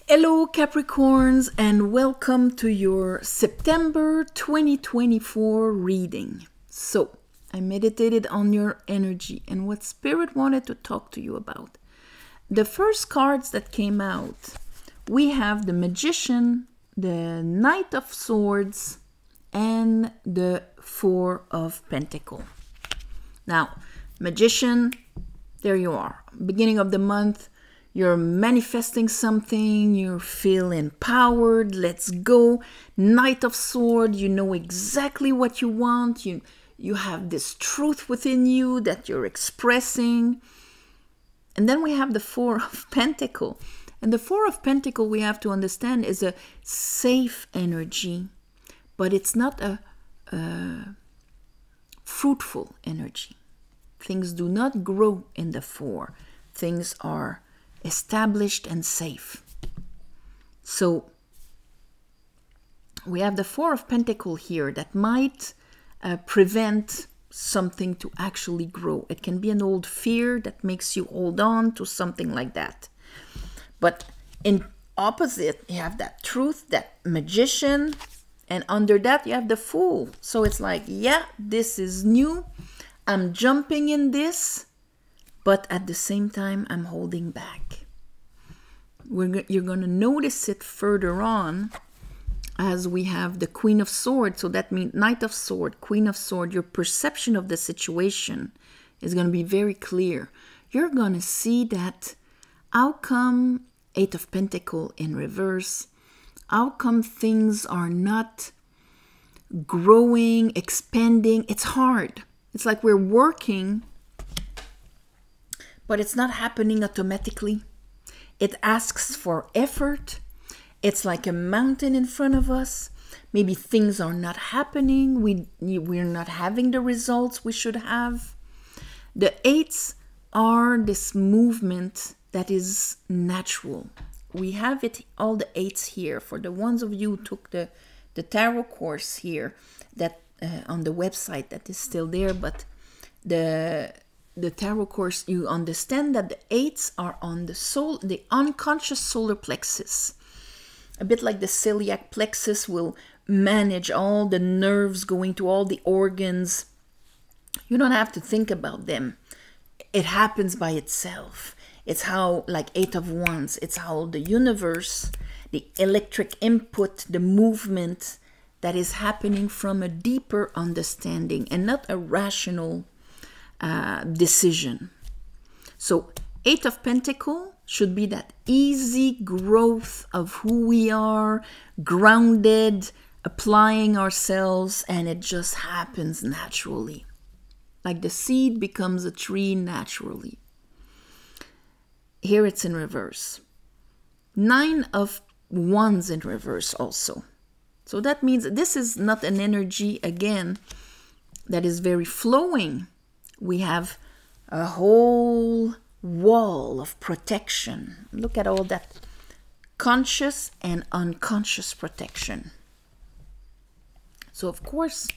Hello Capricorns and welcome to your September 2024 reading. So, I meditated on your energy and what Spirit wanted to talk to you about. The first cards that came out, we have the Magician, the Knight of Swords, and the Four of Pentacles. Now, Magician, there you are. Beginning of the month. You're manifesting something, you feel empowered, let's go. Knight of Swords, you know exactly what you want. You have this truth within you that you're expressing. And then we have the Four of Pentacles. And the Four of Pentacles, we have to understand, is a safe energy. But it's not a fruitful energy. Things do not grow in the Four. Things are established and safe. So we have the Four of Pentacles here that might prevent something to actually grow. It can be an old fear that makes you hold on to something like that. But in opposite, you have that truth, that Magician, and under that you have the Fool. So it's like, yeah, this is new. I'm jumping in this. But at the same time, I'm holding back. You're going to notice it further on as we have the Queen of Swords. So that means Knight of Swords, Queen of Swords. Your perception of the situation is going to be very clear. You're going to see that how come Eight of Pentacles in reverse? How come things are not growing, expanding? It's hard. It's like we're working, but it's not happening automatically. It asks for effort. It's like a mountain in front of us. Maybe things are not happening. We're not having the results we should have. The eights are this movement that is natural. We have it, all the eights here. For the ones of you who took the tarot course here, that on the website that is still there, but the tarot course, you understand that the eights are on the unconscious solar plexus. A bit like the celiac plexus will manage all the nerves going to all the organs. You don't have to think about them. It happens by itself. It's how, like Eight of Wands, it's how the universe, the electric input, the movement that is happening from a deeper understanding and not a rational decision. So Eight of Pentacles should be that easy growth of who we are, grounded, applying ourselves, and it just happens naturally. Like the seed becomes a tree naturally. Here it's in reverse. Nine of Wands in reverse also. So that means this is not an energy, again, that is very flowing. We have a whole wall of protection. Look at all that conscious and unconscious protection. So of course,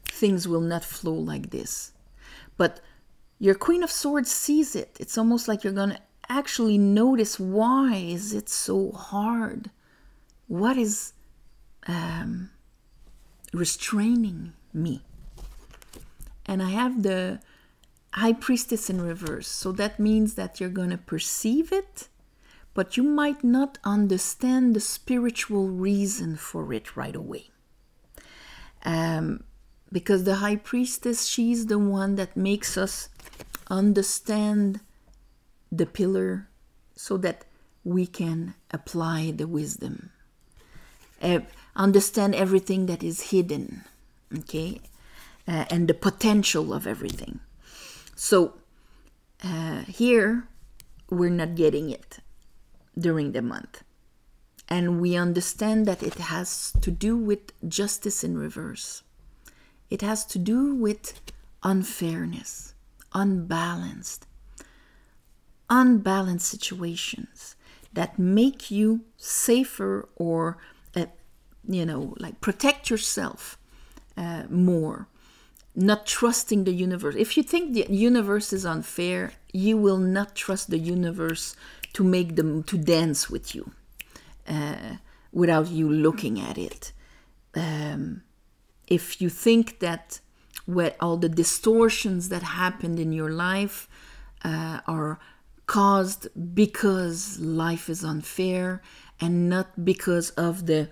things will not flow like this. But your Queen of Swords sees it. It's almost like you're going to actually notice, why is it so hard? What is restraining me? And I have the High Priestess in reverse. So that means that you're going to perceive it, but you might not understand the spiritual reason for it right away. Because the High Priestess, she's the one that makes us understand the pillar so that we can apply the wisdom. Understand everything that is hidden, okay? And the potential of everything. So here, we're not getting it during the month. And we understand that it has to do with justice in reverse. It has to do with unfairness, unbalanced situations that make you safer or, like protect yourself more. Not trusting the universe. If you think the universe is unfair, you will not trust the universe to make them to dance with you. without you looking at it. If you think that all the distortions that happened in your life are caused because life is unfair and not because of the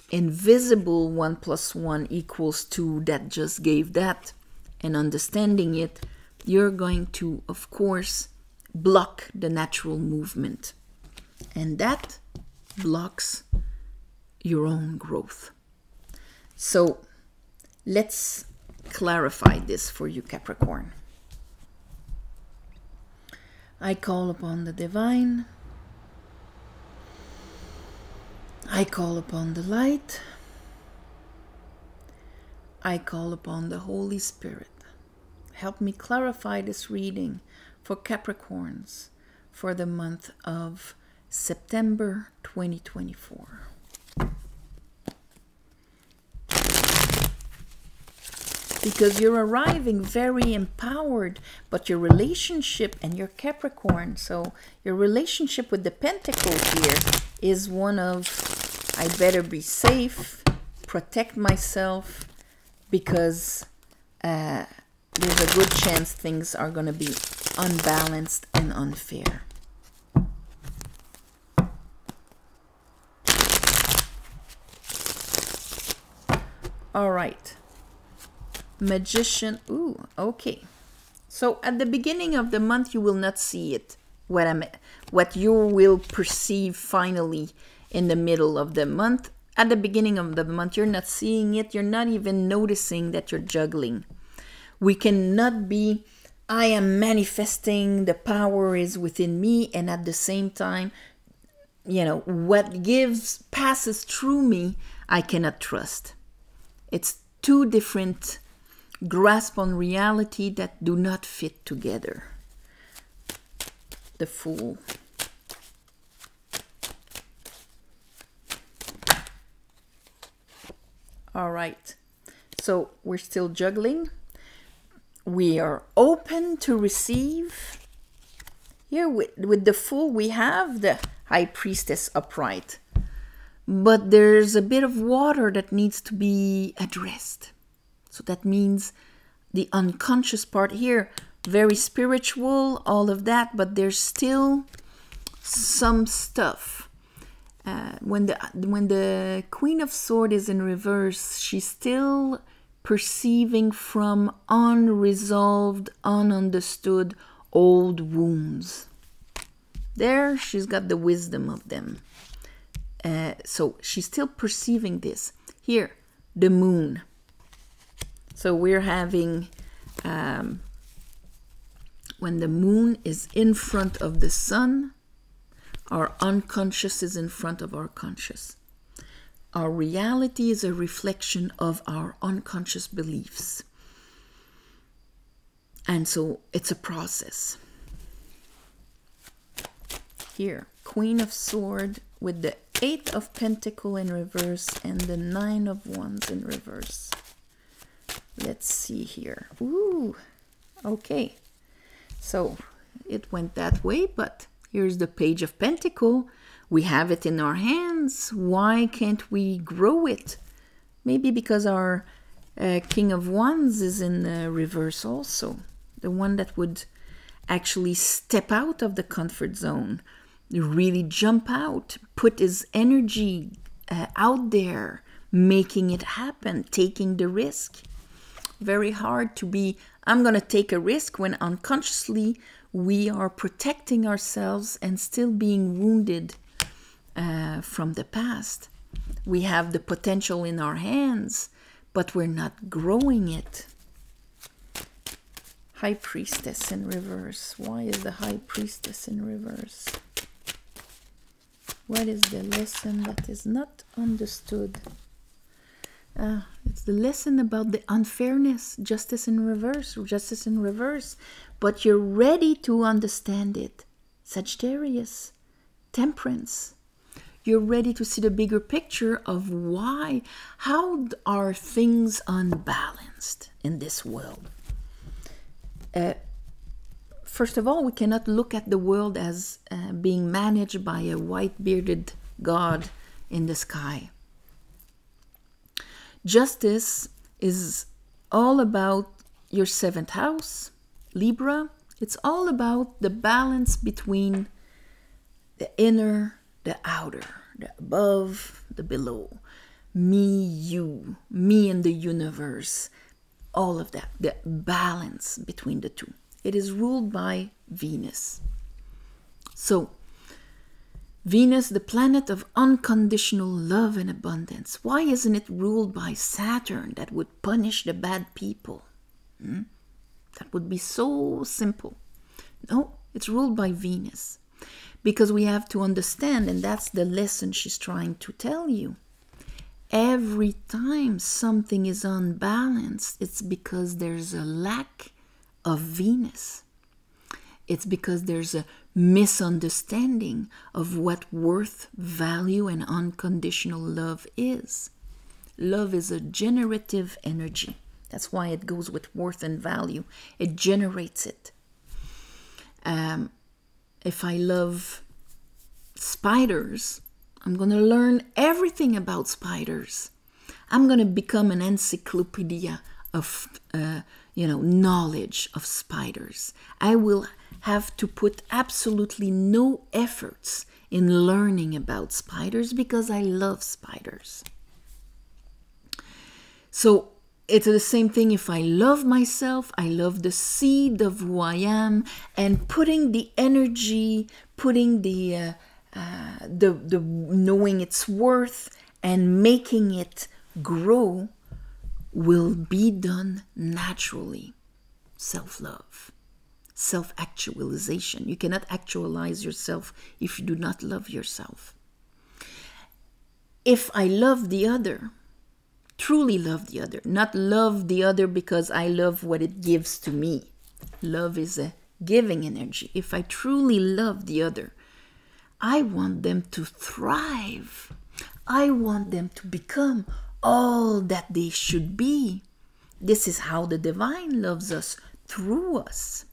invisible 1 + 1 = 2 that just gave that, and understanding it, you're going to, of course, block the natural movement. And that blocks your own growth. So let's clarify this for you, Capricorn. I call upon the divine. I call upon the light. I call upon the Holy Spirit. Help me clarify this reading for Capricorns for the month of September 2024. Because you're arriving very empowered, but your relationship, and you're Capricorn, so your relationship with the Pentacles here is one of, I better be safe, protect myself, because there's a good chance things are going to be unbalanced and unfair. All right. Magician. Ooh, okay. So at the beginning of the month, you will not see it. What you will perceive finally in the middle of the month. At the beginning of the month, you're not seeing it. You're not even noticing that you're juggling. We cannot be, I am manifesting, the power is within me, and at the same time, what passes through me, I cannot trust. It's two different grasp on reality that do not fit together. The Fool. All right. So we're still juggling. We are open to receive. Here with the Fool, we have the High Priestess upright. But there's a bit of water that needs to be addressed. So that means the unconscious part here, very spiritual, all of that, but there's still some stuff. When the Queen of Swords is in reverse, she's still perceiving from unresolved, ununderstood old wounds. There, she's got the wisdom of them. So she's still perceiving this. Here, the Moon. So we're having, when the Moon is in front of the Sun, our unconscious is in front of our conscious. Our reality is a reflection of our unconscious beliefs. And so it's a process. Here, Queen of Swords with the 8 of Pentacles in reverse and the 9 of Wands in reverse. Let's see here. Ooh, okay. So it went that way, but here's the Page of Pentacles. We have it in our hands. Why can't we grow it? Maybe because our King of Wands is in reverse also. The one that would actually step out of the comfort zone, really jump out, put his energy out there, making it happen, taking the risk. Very hard to be, I'm going to take a risk, when unconsciously we are protecting ourselves and still being wounded from the past. We have the potential in our hands, but we're not growing it. High Priestess in reverse. Why is the High Priestess in reverse? What is the lesson that is not understood? It's the lesson about the unfairness, justice in reverse, but you're ready to understand it. Sagittarius, Temperance. You're ready to see the bigger picture of why, how are things unbalanced in this world? First of all, we cannot look at the world as being managed by a white-bearded God in the sky. Justice is all about your 7th house, Libra. It's all about the balance between the inner, the outer, the above, the below. Me, you, me and the universe. All of that, the balance between the two. It is ruled by Venus. So, Venus, the planet of unconditional love and abundance. Why isn't it ruled by Saturn that would punish the bad people? That would be so simple. No, it's ruled by Venus. Because we have to understand, and that's the lesson she's trying to tell you. Every time something is unbalanced, it's because there's a lack of Venus. It's because there's a misunderstanding of what worth, value, and unconditional love is. Love is a generative energy. That's why it goes with worth and value. It generates it. If I love spiders, I'm going to learn everything about spiders. I'm going to become an encyclopedia of knowledge of spiders. I will have to put absolutely no efforts in learning about spiders because I love spiders. So it's the same thing if I love myself, I love the seed of who I am, and putting the energy, putting the knowing its worth and making it grow will be done naturally. Self-love, self-actualization. You cannot actualize yourself if you do not love yourself. If I love the other, truly love the other, not love the other because I love what it gives to me. Love is a giving energy. If I truly love the other, I want them to thrive. I want them to become all that they should be. This is how the divine loves us, through us.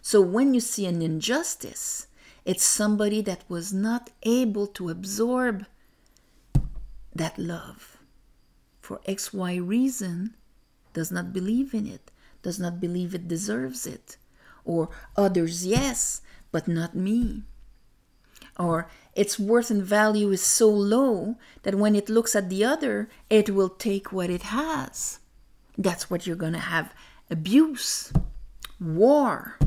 So when you see an injustice, it's somebody that was not able to absorb that love. For XY reason, does not believe in it, does not believe it deserves it. Or others, yes, but not me. Or its worth and value is so low that when it looks at the other, it will take what it has. That's what you're going to have. Abuse, war.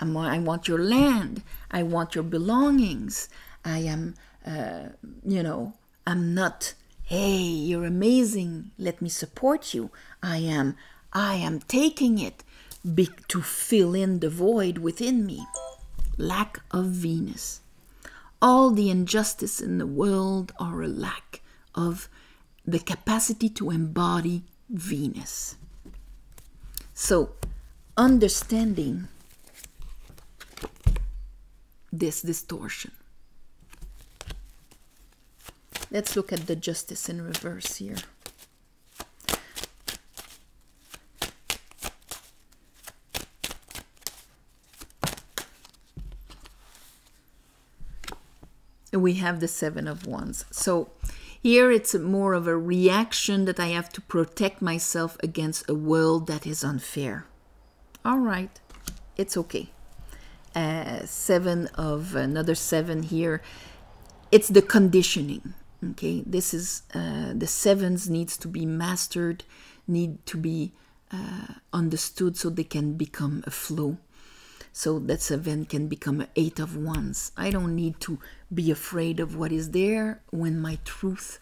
I want your land. I want your belongings. I am, I'm not, hey, you're amazing. Let me support you. I am taking it to fill in the void within me. Lack of Venus. All the injustice in the world are a lack of the capacity to embody Venus. So, understanding this distortion. Let's look at the justice in reverse here. We have the 7 of Wands. So here it's more of a reaction that I have to protect myself against a world that is unfair. All right, it's okay. 7 of another 7 here. It's the conditioning. Okay, this is the 7s needs to be mastered, need to be understood so they can become a flow. So that 7 can become an 8 of Wands. I don't need to be afraid of what is there when my truth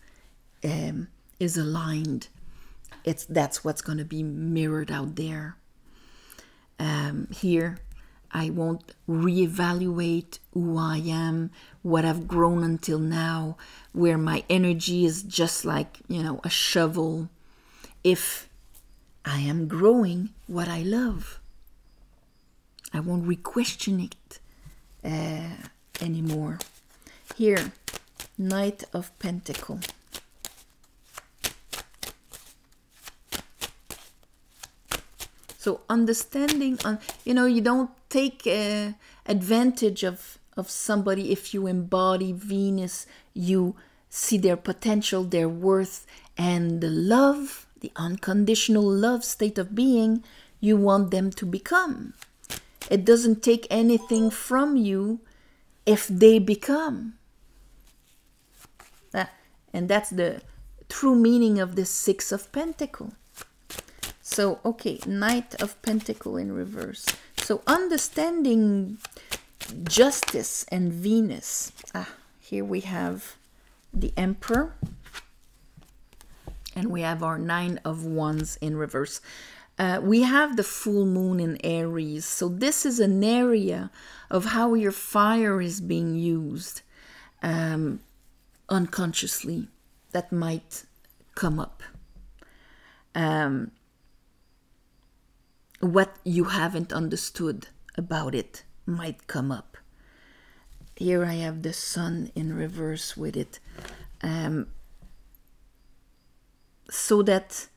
is aligned. That's what's going to be mirrored out there. Here, I won't reevaluate who I am, what I've grown until now, where my energy is just like, a shovel. If I am growing what I love, I won't re-question it anymore. Here, Knight of Pentacles. So understanding, you don't take advantage of somebody. If you embody Venus, you see their potential, their worth, and the love, the unconditional love state of being you want them to become. It doesn't take anything from you if they become. And that's the true meaning of the Six of Pentacles. So, okay, Knight of Pentacles in reverse. So, understanding justice and Venus. Here we have the Emperor. And we have our Nine of Wands in reverse. We have the full moon in Aries. So this is an area of how your fire is being used unconsciously that might come up. What you haven't understood about it might come up. Here I have the Sun in reverse with it. So that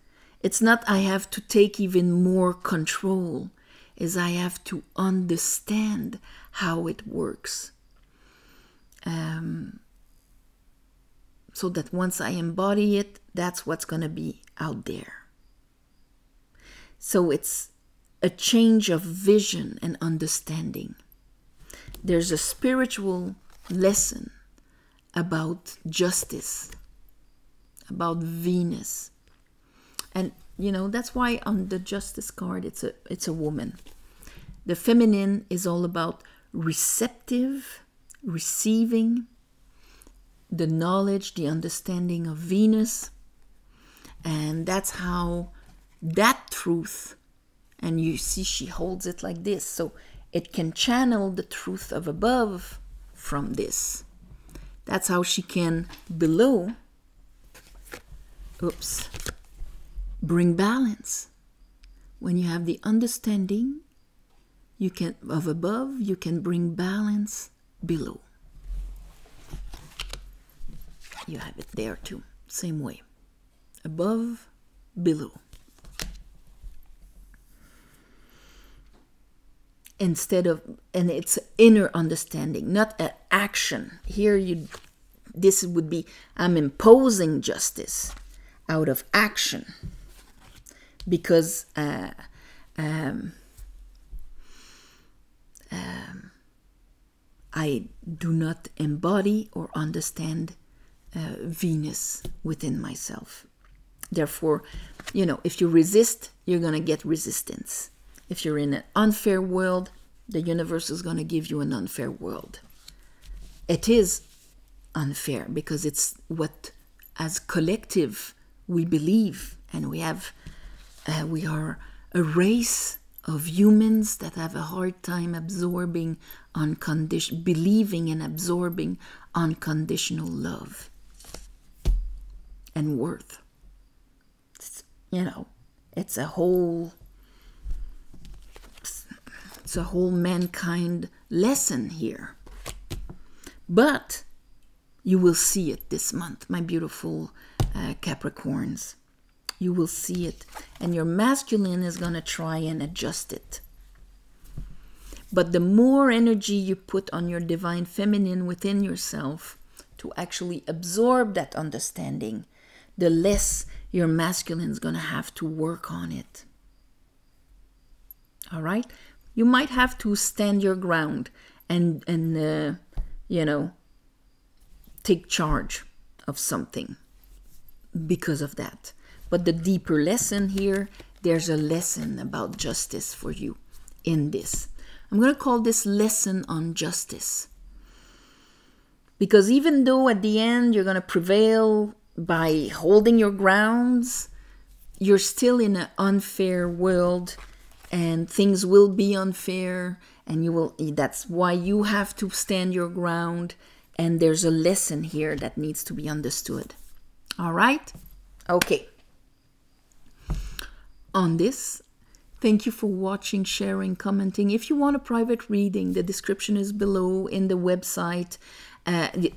it's not I have to take even more control, is I have to understand how it works. So that once I embody it, that's what's going to be out there. So it's a change of vision and understanding. There's a spiritual lesson about justice, about Venus. And that's why on the Justice card it's a woman. The feminine is all about receptive, receiving the knowledge, the understanding of Venus. And that's how that truth, and you see she holds it like this, so it can channel the truth of above from this. That's how she can below bring balance. When you have the understanding of above, you can bring balance below. You have it there too, same way. Above, below. Instead of, and it's inner understanding, not an action. Here this would be, I'm imposing justice out of action because I do not embody or understand Venus within myself. Therefore, if you resist, you're going to get resistance. If you're in an unfair world, the universe is going to give you an unfair world. It is unfair because it's what, as collective, we believe, and we are a race of humans that have a hard time believing and absorbing unconditional love and worth. It's a whole mankind lesson here. But you will see it this month, my beautiful Capricorns. You will see it. And your masculine is going to try and adjust it. But the more energy you put on your divine feminine within yourself to actually absorb that understanding, the less your masculine is going to have to work on it. All right? You might have to stand your ground and take charge of something because of that. But the deeper lesson here, there's a lesson about justice for you in this. I'm going to call this lesson on justice. Because even though at the end you're going to prevail by holding your grounds, you're still in an unfair world and things will be unfair, and that's why you have to stand your ground, and there's a lesson here that needs to be understood. All right? Okay. On this, thank you for watching, sharing, commenting. If you want a private reading, the description is below in the website.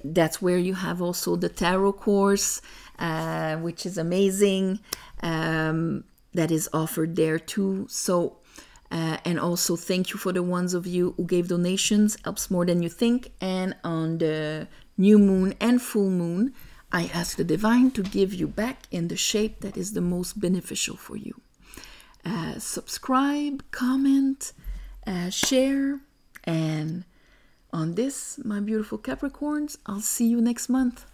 That's where you have also the tarot course, which is amazing. That is offered there too. So And also thank you for the ones of you who gave donations. Helps more than you think. And on the new moon and full moon, I ask the divine to give you back in the shape that is the most beneficial for you. Subscribe, comment, share, and on this, my beautiful Capricorns, I'll see you next month.